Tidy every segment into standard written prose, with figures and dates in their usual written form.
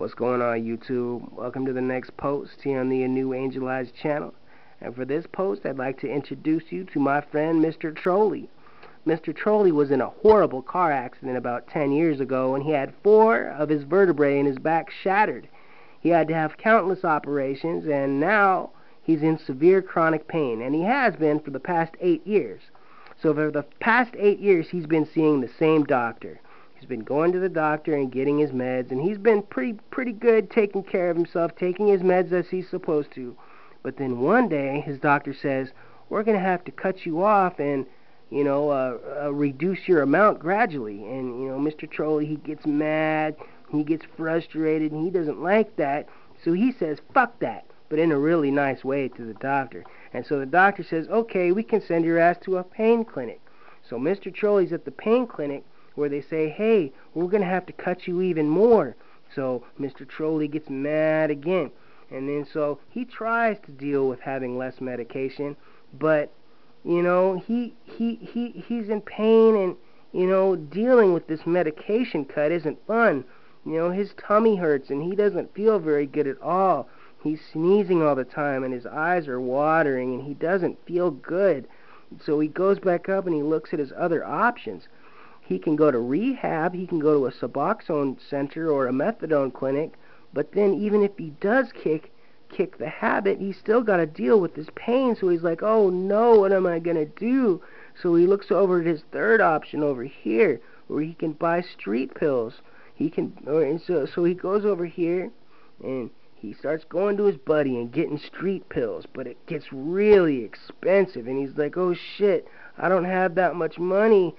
What's going on, YouTube? Welcome to the next post here on the New Angelized channel. And for this post, I'd like to introduce you to my friend, Mr. Trollee. Mr. Trollee was in a horrible car accident about 10 years ago, and he had 4 of his vertebrae in his back shattered. He had to have countless operations, and now he's in severe chronic pain, and he has been for the past 8 years. So for the past 8 years, he's been seeing the same doctor. He's been going to the doctor and getting his meds, and he's been pretty good taking care of himself, taking his meds as he's supposed to. But then one day, his doctor says, we're going to have to cut you off and, reduce your amount gradually. And, Mr. Trollee, he gets mad, he gets frustrated, and he doesn't like that. So he says, fuck that, but in a really nice way to the doctor. And so the doctor says, okay, we can send your ass to a pain clinic. So Mr. Trollee's at the pain clinic, where they say, hey, we're going to have to cut you even more. So Mr. Trollee gets mad again. And then so he tries to deal with having less medication, but, he's in pain, and, dealing with this medication cut isn't fun. His tummy hurts, and he doesn't feel very good at all. He's sneezing all the time, and his eyes are watering, and he doesn't feel good. So he goes back up, and he looks at his other options. He can go to rehab, he can go to a Suboxone center or a methadone clinic, but then even if he does kick the habit, he's still got to deal with this pain. So he's like, oh no, what am I going to do? So he looks over at his third option over here, where he can buy street pills. So he goes over here, and he starts going to his buddy and getting street pills, but it gets really expensive, and he's like, oh shit, I don't have that much money.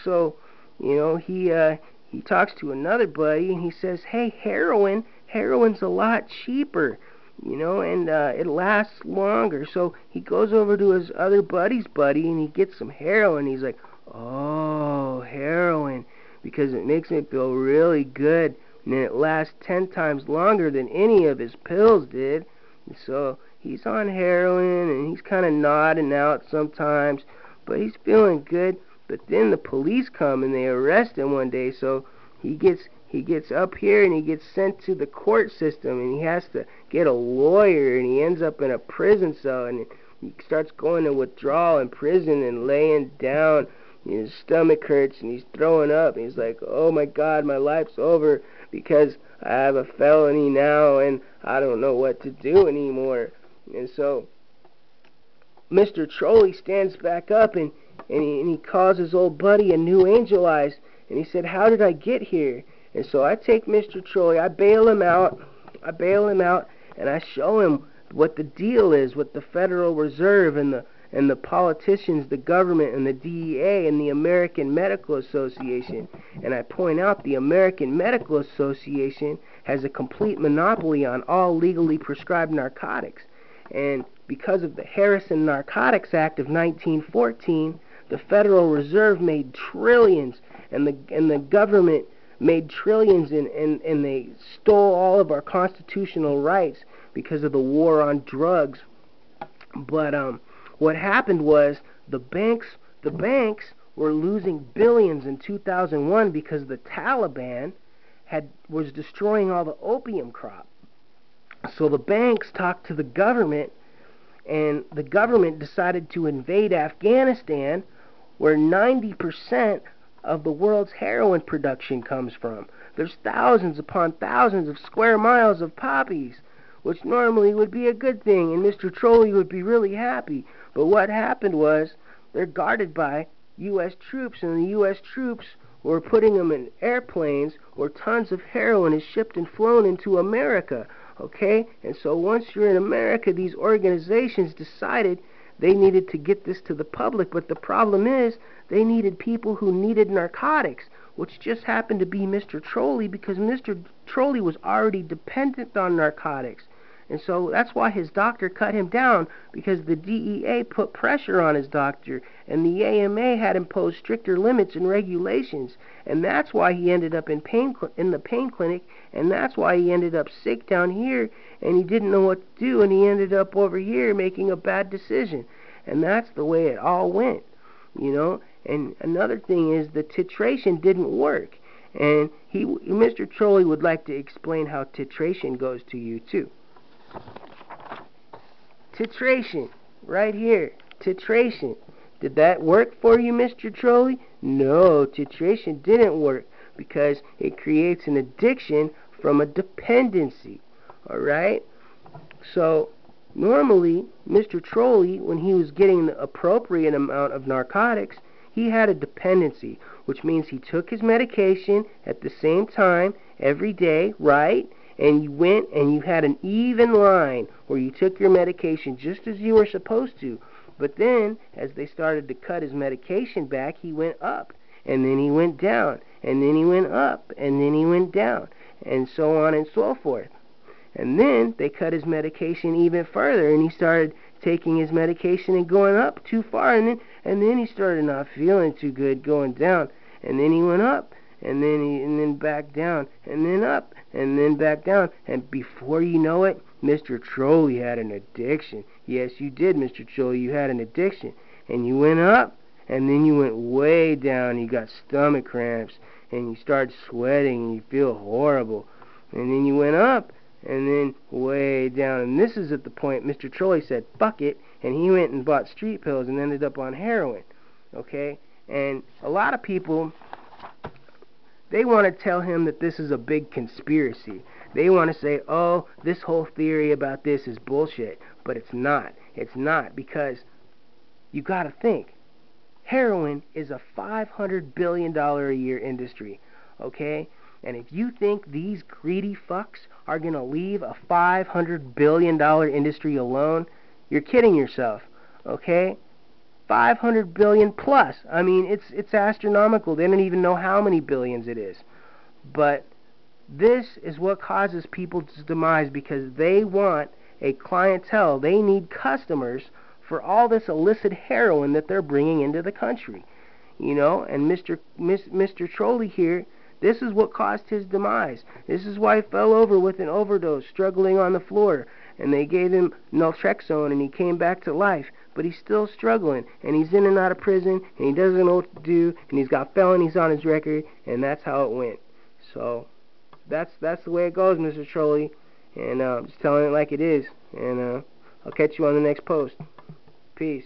So he talks to another buddy, and he says, hey, heroin's a lot cheaper, and it lasts longer. So he goes over to his other buddy's buddy, and he gets some heroin. He's like, oh, heroin, because it makes me feel really good, and then it lasts 10 times longer than any of his pills did. And so he's on heroin, and he's kind of nodding out sometimes, but he's feeling good. But then the police come and they arrest him one day, so he gets up here and he gets sent to the court system, and he has to get a lawyer, and he ends up in a prison cell, and he starts going to withdrawal in prison and laying down. His stomach hurts, and he's throwing up, and he's like, oh my God, my life's over because I have a felony now, and I don't know what to do anymore. And so Mr. Trollee stands back up, and he calls his old buddy a New Angelized, and he said, how did I get here? And so I take Mr. Trollee, I bail him out, and I show him what the deal is with the Federal Reserve and the politicians, the government, and the DEA, and the American Medical Association. And I point out the American Medical Association has a complete monopoly on all legally prescribed narcotics. And because of the Harrison Narcotics Act of 1914, the Federal Reserve made trillions, and the government made trillions, and they stole all of our constitutional rights because of the war on drugs. But what happened was the banks were losing billions in 2001 because the Taliban was destroying all the opium crop. So the banks talked to the government, and the government decided to invade Afghanistan, where 90% of the world's heroin production comes from. There's thousands upon thousands of square miles of poppies, which normally would be a good thing, and Mr. Trollee would be really happy. But what happened was, they're guarded by U.S. troops, and the U.S. troops were putting them in airplanes where tons of heroin is shipped and flown into America, okay? And so once you're in America, these organizations decided they needed to get this to the public, but the problem is they needed people who needed narcotics, which just happened to be Mr. Trollee, because Mr. Trollee was already dependent on narcotics. And so that's why his doctor cut him down, because the DEA put pressure on his doctor, and the AMA had imposed stricter limits and regulations. And that's why he ended up in the pain clinic, and that's why he ended up sick down here, and he didn't know what to do, and he ended up over here making a bad decision. And that's the way it all went, And another thing is the titration didn't work. And Mr. Trollee would like to explain how titration goes to you too. Titration, right here. Titration. Did that work for you, Mr. Trollee? No, titration didn't work because it creates an addiction from a dependency. Alright? So, normally, Mr. Trollee, when he was getting the appropriate amount of narcotics, he had a dependency, which means he took his medication at the same time every day, right? And you went and you had an even line where you took your medication just as you were supposed to. But then, as they started to cut his medication back, he went up, and then he went down, and then he went up, and then he went down, and so on and so forth. And then they cut his medication even further, and he started taking his medication and going up too far, and then he started not feeling too good going down, and then he went up, and then back down, and then up, and then back down, and before you know it, Mr. Trollee had an addiction. Yes, you did, Mr. Trollee, you had an addiction, and you went up, and then you went way down, you got stomach cramps, and you started sweating, and you feel horrible, and then you went up, and then way down, and this is at the point Mr. Trollee said, fuck it, and he went and bought street pills and ended up on heroin, okay? And a lot of people, they want to tell him that this is a big conspiracy. They want to say, oh, this whole theory about this is bullshit, but it's not. It's not, because you got to think, heroin is a $500 billion a year industry, okay? And if you think these greedy fucks are going to leave a $500 billion industry alone, you're kidding yourself, okay? 500 billion plus. I mean, it's astronomical. They don't even know how many billions it is. But this is what causes people's demise, because they want a clientele. They need customers for all this illicit heroin that they're bringing into the country. You know, and Mr. Trollee here, this is what caused his demise. This is why he fell over with an overdose, struggling on the floor. And they gave him naltrexone, and he came back to life. But he's still struggling, and he's in and out of prison, and he doesn't know what to do, and he's got felonies on his record, and that's how it went. So, that's the way it goes, Mr. Trollee. And just telling it like it is. And I'll catch you on the next post. Peace.